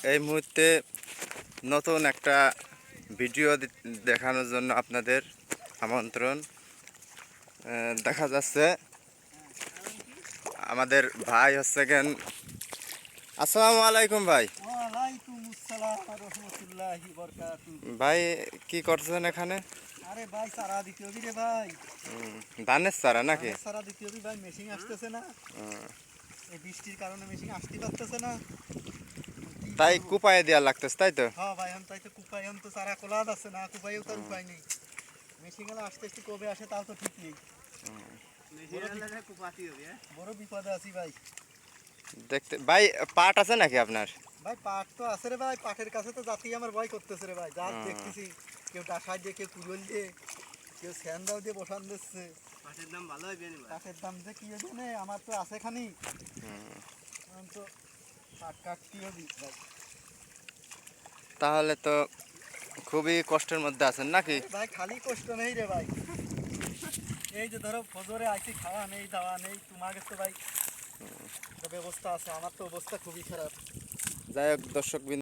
এই মুহূর্তে নতুন একটা ভিডিও দেখানোর জন্য আপনাদের আমন্ত্রণ। দেখা যাচ্ছে আমাদের ভাই হচ্ছে কেন। আসসালামু আলাইকুম ভাই। ওয়ালাইকুম আসসালাম ওয়া রাহমাতুল্লাহি ওয়া বারাকাতুহু। ভাই কি করছেন এখানে? আরে ভাই চারা দিতে হবে রে ভাই। ধানের চারা নাকি? চারা দিতে হবে ভাই, মেশিন আসতেছে না। এই বৃষ্টির কারণে মেশিন আসতে পারতেছে না। তাই কুপায়ে দেওয়া লাগতেছে, তাই তো? হ্যাঁ ভাই, তাই তো কুপাই তো চারা খোলা আছে না, কুপাইও তার উপায় নেই। মেশিন গুলো আসতে কবে আসে তাও তো ঠিক নেই। বড় বিপদে আছি ভাই। দেখতে ভাই পাট আছে নাকি আপনার? ভাই পাট তো আছে রে ভাই, পাটের কাছে তো যাতেই আমার ভয় করতেছে রে ভাই। যা দেখতেছি কেউ ডাসাই দিয়ে, কেউ কুড়োল দিয়ে, কেউ স্যান্দাও দিয়ে বসান দিচ্ছে। পাটের দাম ভালো হবে না, পাটের দাম যে কি হবে না, আমার তো আছে খানি তো পাট কাটতে হবে ভাই। তাহলে তো খুবই কষ্টের মধ্যে আছেন নাকি? ভাই খালি কষ্ট নেই রে ভাই। এই যে ধরো ফজরে আইসি, খাওয়া নেই দাওয়া নেই, তোমাকে তো ভাই ব্যবস্থা আছে, আমার তো অবস্থা খুবই খারাপ। যাই হোক দর্শক